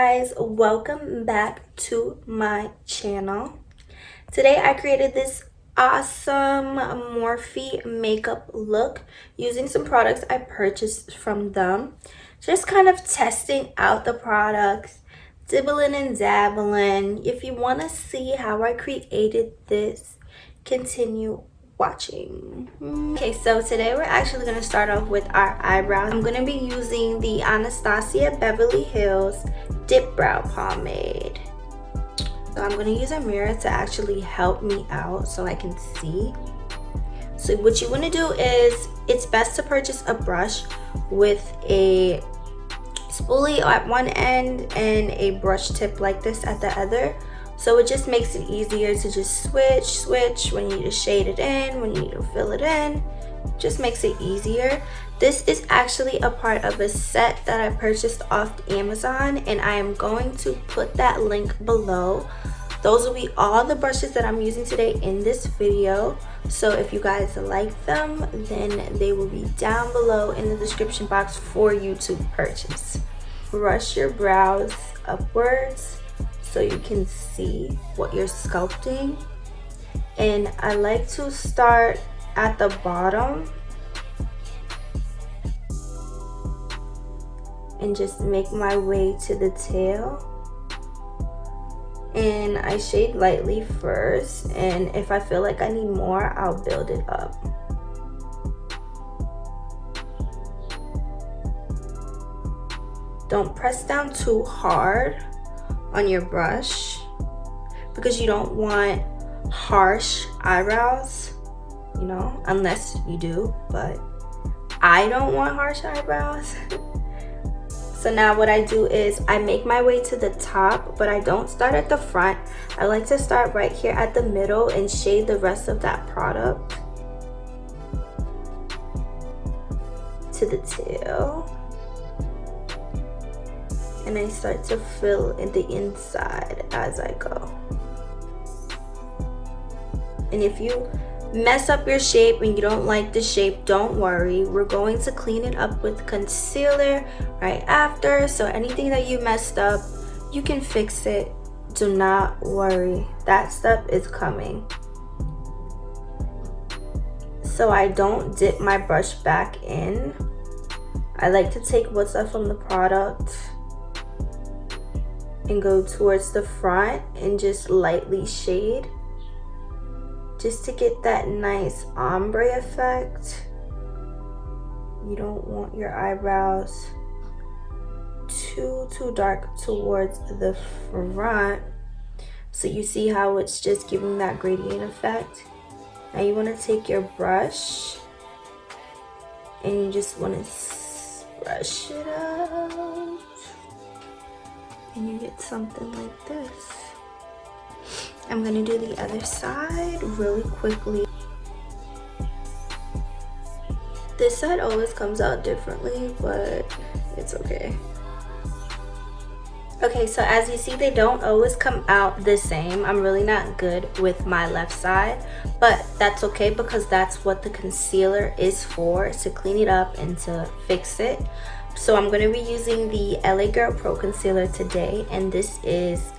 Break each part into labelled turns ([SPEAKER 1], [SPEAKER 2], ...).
[SPEAKER 1] guys, welcome back to my channel. Today I created this awesome Morphe makeup look using some products I purchased from them. Just kind of testing out the products, dibbling and dabbling. If you want to see how I created this, continue watching. Okay, so today we're actually going to start off with our eyebrows. I'm going to be using the Anastasia Beverly Hills Dip Brow Pomade. So I'm going to use a mirror to actually help me out so I can see. So what you want to do is, it's best to purchase a brush with a spoolie at one end and a brush tip like this at the other. So it just makes it easier to just switch when you need to shade it in, when you need to fill it in. Just makes it easier. This is actually a part of a set that I purchased off Amazon, and I am going to put that link below. Those will be all the brushes that I'm using today in this video. So if you guys like them, then they will be down below in the description box for you to purchase. Brush your brows upwards so you can see what you're sculpting. And I like to start at the bottom and just make my way to the tail. And I shade lightly first, and if I feel like I need more, I'll build it up. Don't press down too hard on your brush because you don't want harsh eyebrows, you know, unless you do, but I don't want harsh eyebrows. So now what I do is I make my way to the top, but I don't start at the front. I like to start right here at the middle and shade the rest of that product to the tail. And I start to fill in the inside as I go. And if you mess up your shape and you don't like the shape, don't worry. We're going to clean it up with concealer right after. So anything that you messed up, you can fix it. Do not worry. That stuff is coming. So I don't dip my brush back in. I like to take what's left from the product and go towards the front and just lightly shade, just to get that nice ombre effect. You don't want your eyebrows too dark towards the front. So you see how it's just giving that gradient effect. Now you want to take your brush and you just want to brush it out. And you get something like this. I'm gonna do the other side really quickly. This side always comes out differently, but it's okay. Okay, so as you see, they don't always come out the same. I'm really not good with my left side, but that's okay because that's what the concealer is for, to clean it up and to fix it. So I'm going to be using the LA Girl Pro Concealer today, and this is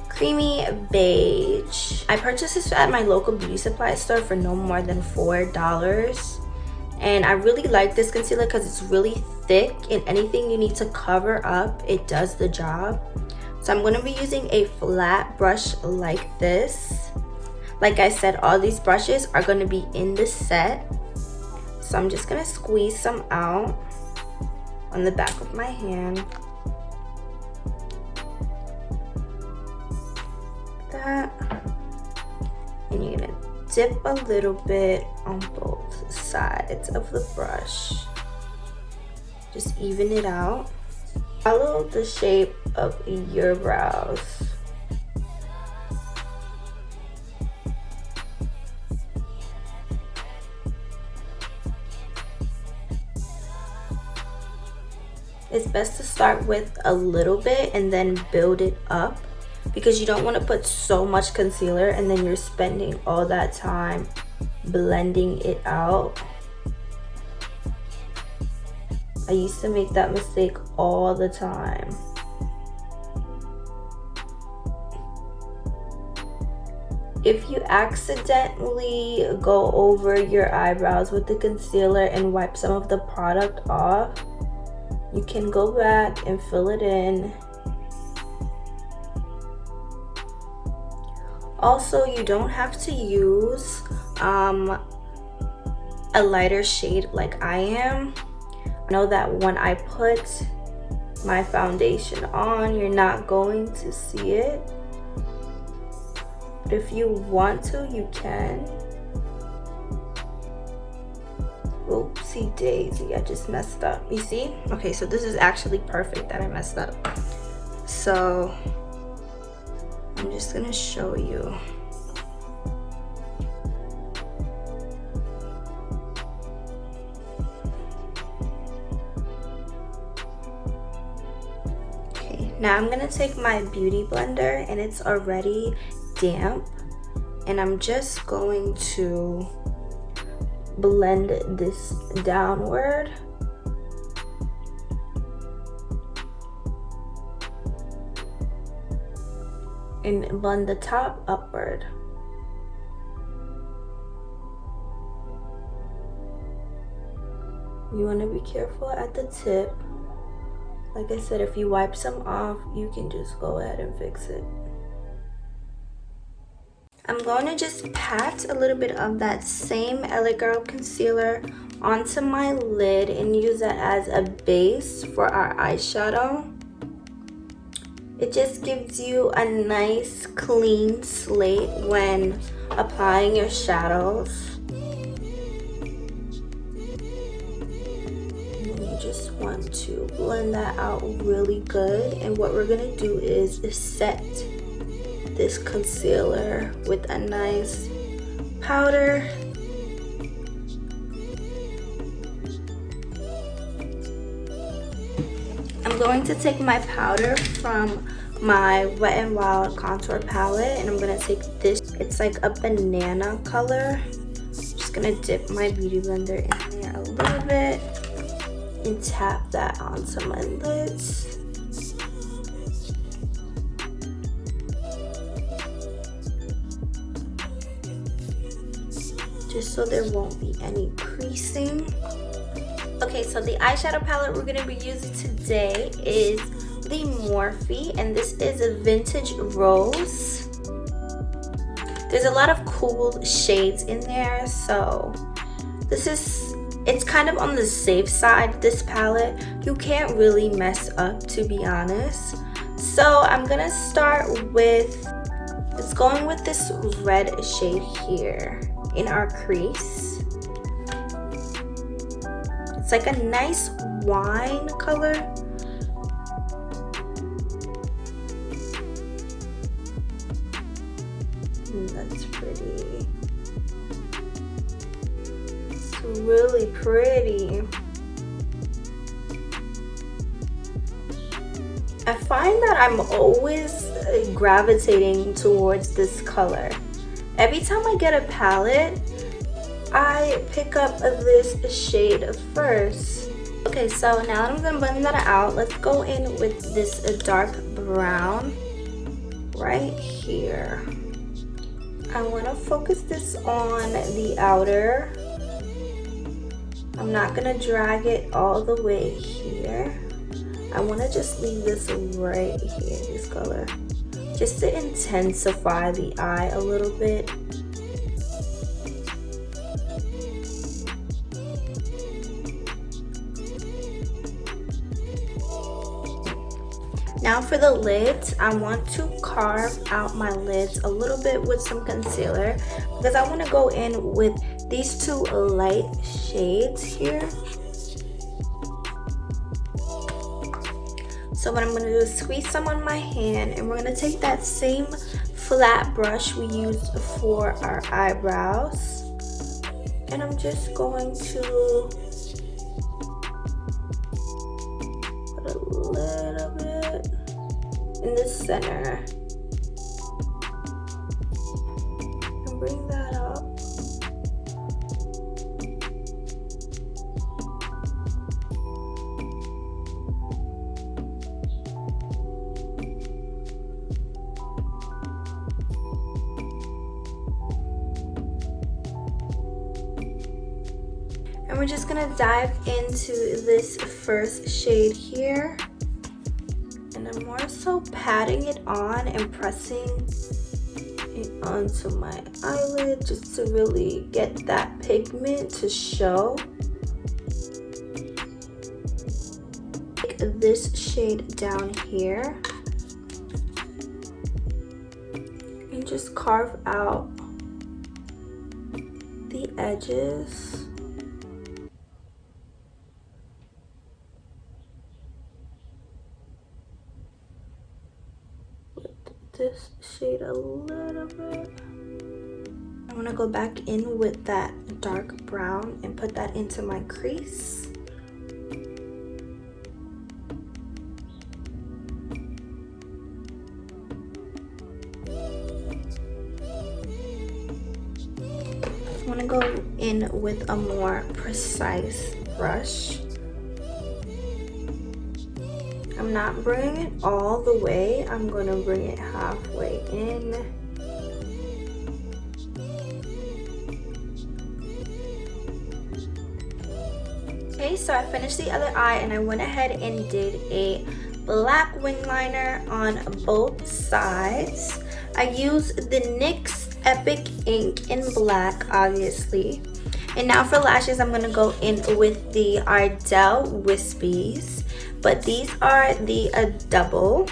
[SPEAKER 1] Creamy Beige. I purchased this at my local beauty supply store for no more than $4. And I really like this concealer because it's really thick, and anything you need to cover up, it does the job. So I'm going to be using a flat brush like this. Like I said, all these brushes are going to be in the set. So I'm just going to squeeze some out on the back of my hand. And you're gonna dip a little bit on both sides of the brush. Just even it out. Follow the shape of your brows. It's best to start with a little bit and then build it up, because you don't want to put so much concealer and then you're spending all that time blending it out. I used to make that mistake all the time. if you accidentally go over your eyebrows with the concealer and wipe some of the product off, you can go back and fill it in. Also, you don't have to use a lighter shade like I am. I know that when I put my foundation on, you're not going to see it. But if you want to, you can. Oopsie daisy, I just messed up. You see? Okay, so this is actually perfect that I messed up. So I'm just gonna show you. Okay, now I'm gonna take my beauty blender, and it's already damp, and I'm just going to blend this downward. And blend the top upward. You want to be careful at the tip. Like I said, if you wipe some off, you can just go ahead and fix it. I'm going to just pat a little bit of that same LA Girl concealer onto my lid and use that as a base for our eyeshadow. It just gives you a nice clean slate when applying your shadows. And you just want to blend that out really good. And what we're gonna do is set this concealer with a nice powder. I'm going to take my powder from my Wet n Wild contour palette, and I'm gonna take this. It's like a banana color. I'm just gonna dip my beauty blender in there a little bit and tap that onto my lids. Just so there won't be any creasing. Okay, so the eyeshadow palette we're going to be using today is the Morphe, and this is a Vintage Rose. There's a lot of cool shades in there, so it's kind of on the safe side, this palette. You can't really mess up, to be honest. So I'm going to start with, it's going with this red shade here in our crease. It's like a nice wine color. That's pretty. It's really pretty. I find that I'm always gravitating towards this color. Every time I get a palette, I pick up this shade first. Okay, so now that I'm gonna blend that out, let's go in with this dark brown right here. I wanna focus this on the outer. I'm not gonna drag it all the way here. I wanna just leave this right here, this color, just to intensify the eye a little bit. Now for the lids, I want to carve out my lids a little bit with some concealer because I want to go in with these two light shades here. So what I'm going to do is squeeze some on my hand, and we're going to take that same flat brush we used for our eyebrows, and I'm just going to put a little bit in the center and bring that up. And we're just gonna dive into this first shade here. And I'm more so patting it on and pressing it onto my eyelid just to really get that pigment to show. Take this shade down here and just carve out the edges. This shade a little bit. I want to go back in with that dark brown and put that into my crease. I want to go in with a more precise brush. I'm not bringing it all the way, I'm going to bring it halfway in. Okay, so I finished the other eye and I went ahead and did a black wing liner on both sides. I used the NYX Epic Ink in black, obviously. And now for lashes, I'm going to go in with the Ardell Wispies. But these are the double,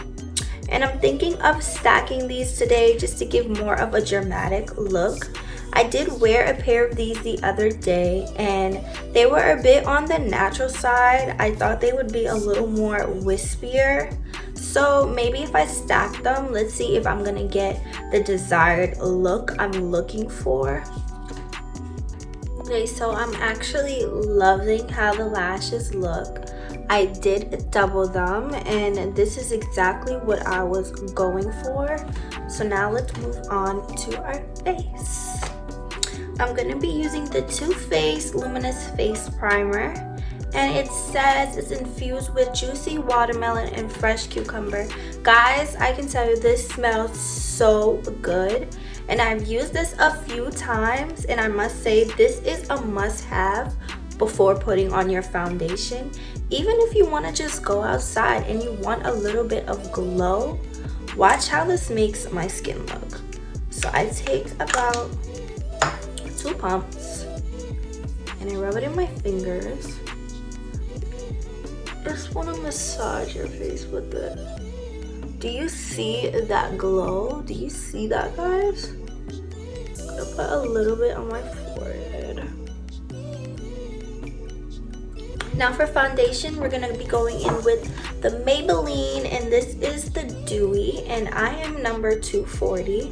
[SPEAKER 1] and I'm thinking of stacking these today just to give more of a dramatic look. I did wear a pair of these the other day and they were a bit on the natural side. I thought they would be a little more wispier, so maybe if I stack them, let's see if I'm gonna get the desired look I'm looking for. Okay, so I'm actually loving how the lashes look. I did double them and this is exactly what I was going for. So now let's move on to our face. I'm going to be using the Too Faced Luminous Face Primer. And it says it's infused with juicy watermelon and fresh cucumber. Guys, I can tell you this smells so good. And I've used this a few times and I must say this is a must-have before putting on your foundation. Even if you want to just go outside and you want a little bit of glow, watch how this makes my skin look. So I take about 2 pumps and I rub it in my fingers. Just want to massage your face with it. Do you see that glow? Do you see that, guys? I'm gonna put a little bit on my forehead. Now for foundation, we're gonna be going in with the Maybelline, and this is the Dewy, and I am number 240.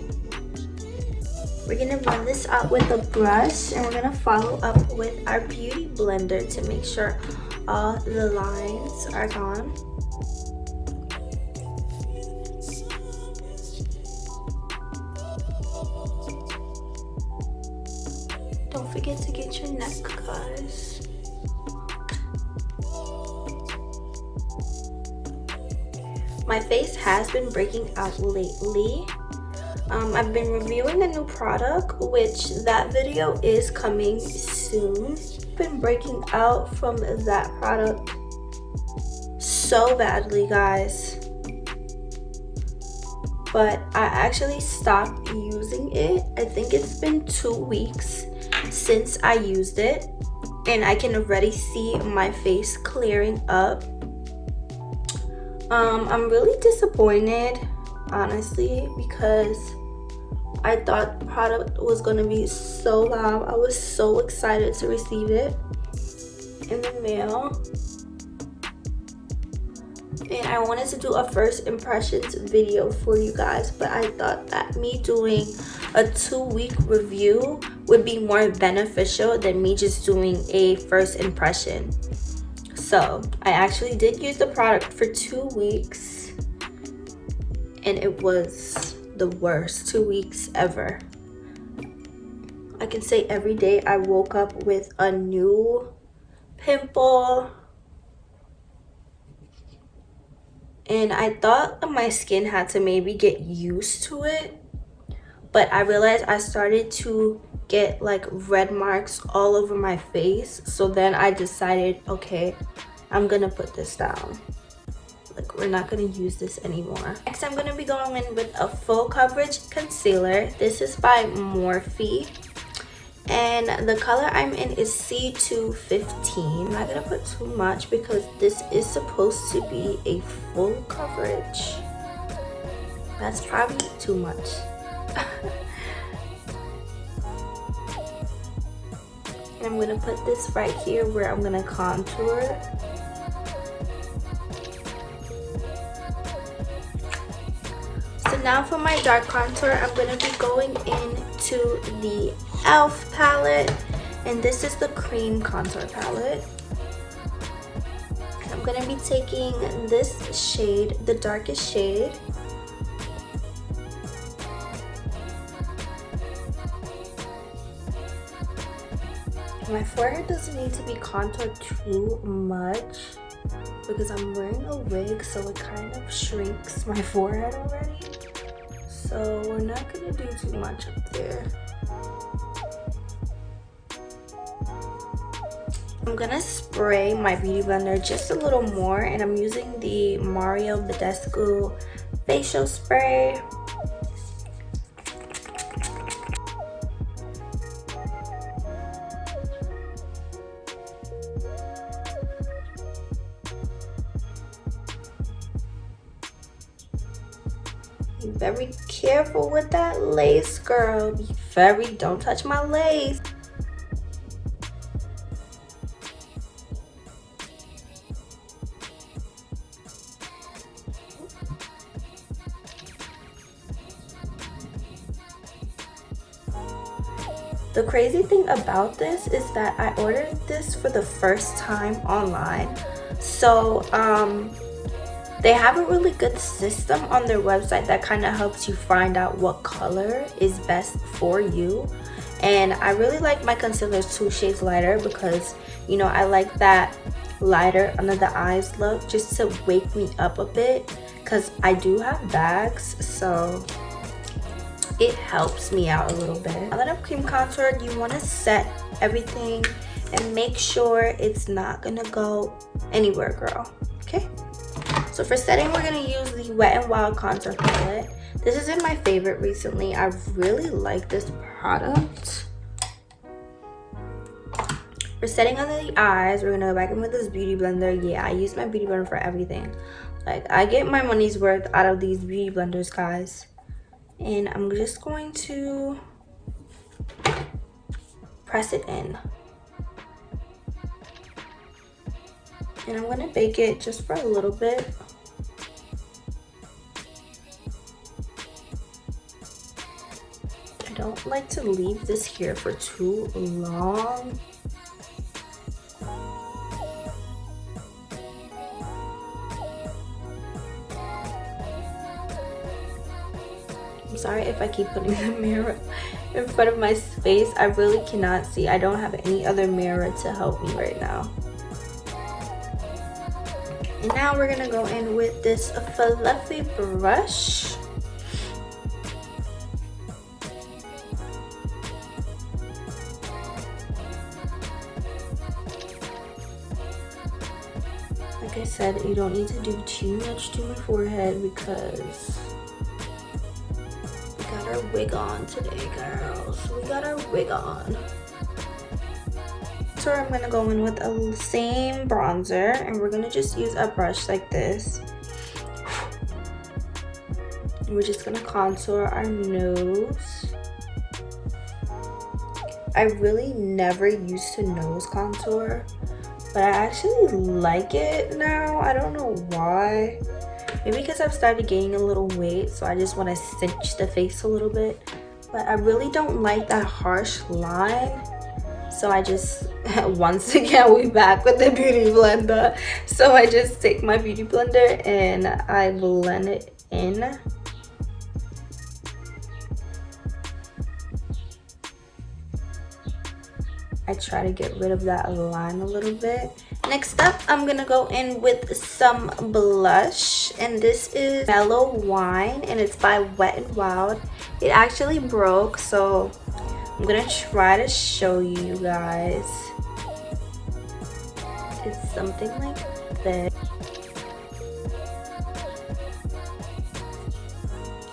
[SPEAKER 1] We're gonna blend this out with a brush, and we're gonna follow up with our beauty blender to make sure all the lines are gone. Don't forget to get your neck, guys. My face has been breaking out lately. I've been reviewing a new product, which that video is coming soon. Been breaking out from that product so badly, guys. But I actually stopped using it. I think it's been 2 weeks since I used it, and I can already see my face clearing up. I'm really disappointed, honestly, because I thought the product was gonna be so bomb. I was so excited to receive it in the mail. And I wanted to do a first impressions video for you guys, but I thought that me doing a 2-week review would be more beneficial than me just doing a first impression. So I actually did use the product for 2 weeks and it was the worst 2 weeks ever. I can say every day I woke up with a new pimple. And I thought that my skin had to maybe get used to it, but I realized I started to get like red marks all over my face. So then I decided, okay, I'm gonna put this down. Like, we're not gonna use this anymore. Next, I'm gonna be going in with a full coverage concealer. This is by Morphe, and the color I'm in is C215. I'm not gonna put too much because this is supposed to be a full coverage. That's probably too much. And I'm gonna put this right here where I'm gonna contour. So now for my dark contour, I'm gonna be going into the e.l.f. palette, and this is the cream contour palette. I'm gonna be taking this shade, the darkest shade. My forehead doesn't need to be contoured too much because I'm wearing a wig, so it kind of shrinks my forehead already. So we're not gonna do too much up there. I'm gonna spray my beauty blender just a little more, and I'm using the Mario Badescu facial spray. Be very careful with that lace, girl. Don't touch my lace. The crazy thing about this is that I ordered this for the first time online. So they have a really good system on their website that kind of helps you find out what color is best for you. And I really like my concealers 2 shades lighter because, you know, I like that lighter under the eyes look just to wake me up a bit because I do have bags, so it helps me out a little bit. Now that I've cream contoured, you want to set everything and make sure it's not gonna go anywhere, girl. Okay? So for setting, we're gonna use the Wet n Wild contour palette. This has been my favorite recently. I really like this product. For setting under the eyes, we're gonna go back in with this beauty blender. Yeah, I use my beauty blender for everything. Like, I get my money's worth out of these beauty blenders, guys. And I'm just going to press it in. And I'm gonna bake it just for a little bit. I don't like to leave this here for too long. I'm sorry if I keep putting the mirror in front of my face. I really cannot see. I don't have any other mirror to help me right now. And now we're gonna go in with this fluffy brush. Like I said, you don't need to do too much to my forehead because we got our wig on today, girls. We got our wig on. So I'm gonna go in with the same bronzer, and we're gonna just use a brush like this. And we're just gonna contour our nose. I really never used to nose contour, but I actually like it now. I don't know why. Maybe because I've started gaining a little weight, so I just want to cinch the face a little bit. But I really don't like that harsh line. So I just, once again, we back with the beauty blender. So I just take my beauty blender and I blend it in. I try to get rid of that line a little bit. Next up, I'm gonna go in with some blush, and this is Mellow Wine, and it's by Wet n Wild. It actually broke, so I'm gonna try to show you guys. It's something like this.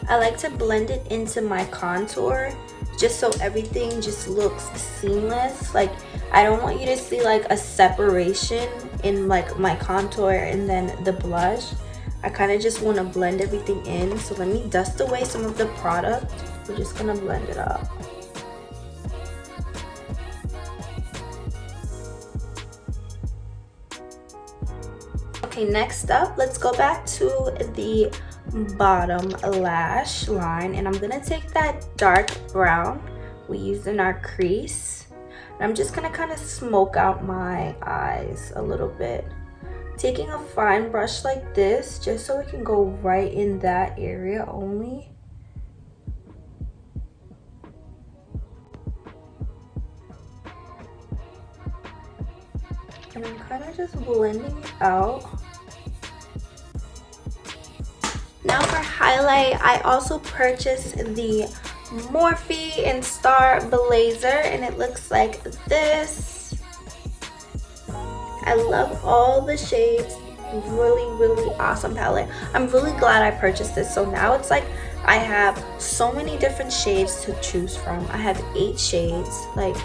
[SPEAKER 1] I like to blend it into my contour just so everything just looks seamless. Like, I don't want you to see like a separation in like my contour and then the blush. I kind of just want to blend everything in. So let me dust away some of the product. We're just gonna blend it up. Okay, next up, let's go back to the bottom lash line, and I'm gonna take that dark brown we used in our crease, and I'm just gonna kind of smoke out my eyes a little bit, taking a fine brush like this just so it can go right in that area only. And I'm kind of just blending it out. Now for highlight, I also purchased the MORPHE in STARBLAZER, and it looks like this. I love all the shades. Really awesome palette. I'm really glad I purchased this. So now it's like I have so many different shades to choose from. I have 8 shades. Like,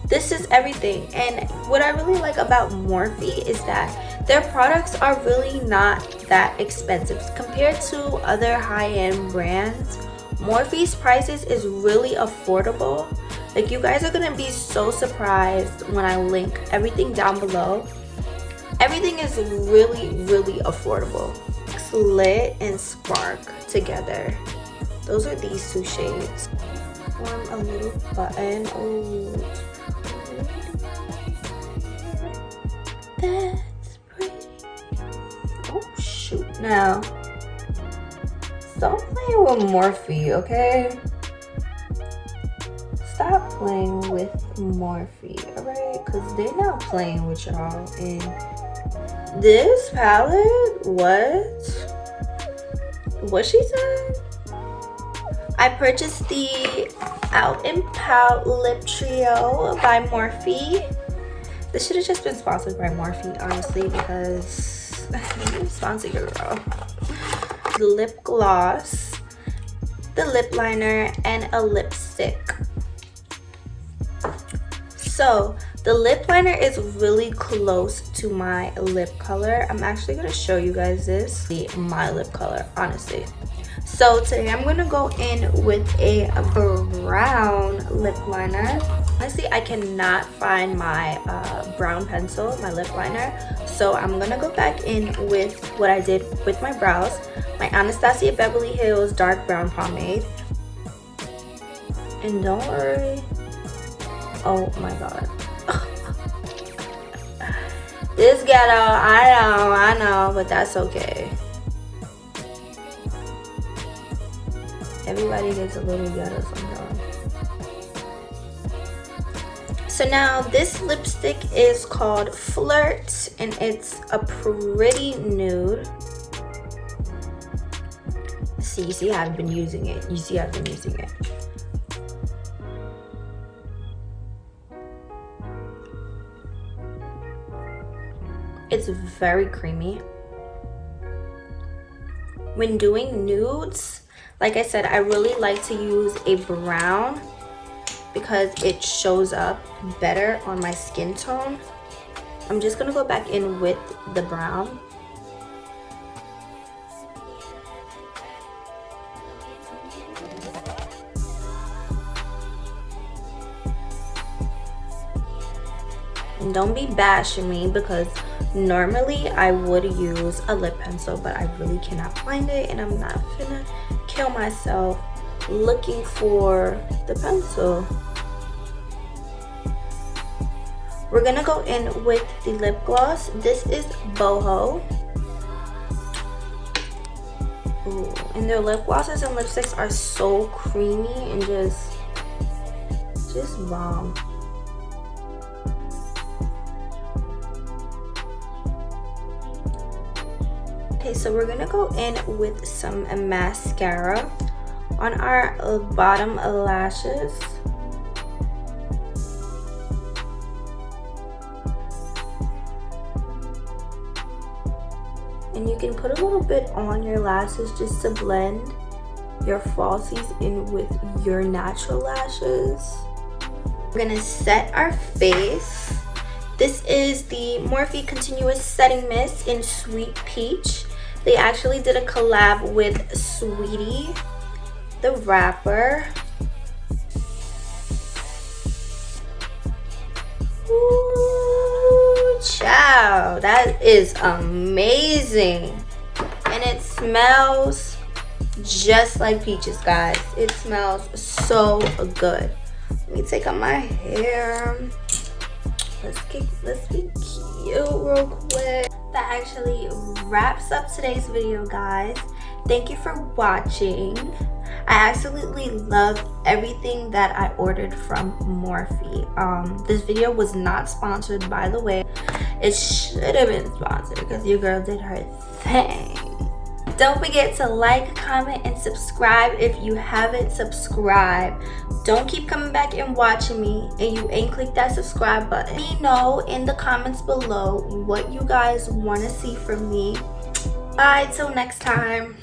[SPEAKER 1] this is everything. And what I really like about MORPHE is that their products are really not that expensive compared to other high-end brands. MORPHE's prices is really affordable. Like, you guys are gonna be so surprised when I link everything down below. Everything is really affordable. It's Lit and Spark together. Those are these 2 shades. Form a little button. Oh, that's pretty. Oh shoot. Now, stop playing with MORPHE, okay? Stop playing with MORPHE, alright? Because they're not playing with y'all. And this palette, what she said? I purchased the Out and Pout Lip Trio by MORPHE. This should have just been sponsored by MORPHE, honestly, because sponsor your girl. The lip gloss, the lip liner, and a lipstick. So the lip liner is really close to my lip color. I'm actually going to show you guys this, my lip color, honestly. So today I'm going to go in with a brown lip liner. Honestly, I cannot find my brown pencil, my lip liner. So I'm going to go back in with what I did with my brows. My Anastasia Beverly Hills dark brown pomade. And don't worry. Oh my god. This ghetto, I know, but that's okay. Everybody gets a little ghetto sometimes. So now this lipstick is called Flirt, and it's a pretty nude. See, you see how I've been using it. You see I've been using it. It's very creamy. When doing nudes, like I said, I really like to use a brown because it shows up better on my skin tone. I'm just gonna go back in with the brown. And don't be bashing me, because normally I would use a lip pencil, but I really cannot find it, and I'm not gonna kill myself looking for the pencil. We're gonna go in with the lip gloss. This is Boho. Ooh, and their lip glosses and lipsticks are so creamy and just bomb. Okay, so we're gonna go in with some mascara on our bottom lashes. and you can put a little bit on your lashes just to blend your falsies in with your natural lashes. We're gonna set our face. This is the Morphe Continuous Setting Mist in Sweet Peach. They actually did a collab with SAWEETIE, the rapper. Ooh, child, that is amazing. And it smells just like peaches, guys. It smells so good. Let me take out my hair. Let's be cute real quick. That actually wraps up today's video, guys. Thank you for watching. I absolutely love everything that I ordered from Morphe. This video was not sponsored, by the way. It should have been sponsored because your girl did her thing. Don't forget to like, comment, and subscribe if you haven't subscribed. Don't keep coming back and watching me and you ain't clicked that subscribe button. Let me know in the comments below what you guys want to see from me. Bye till next time.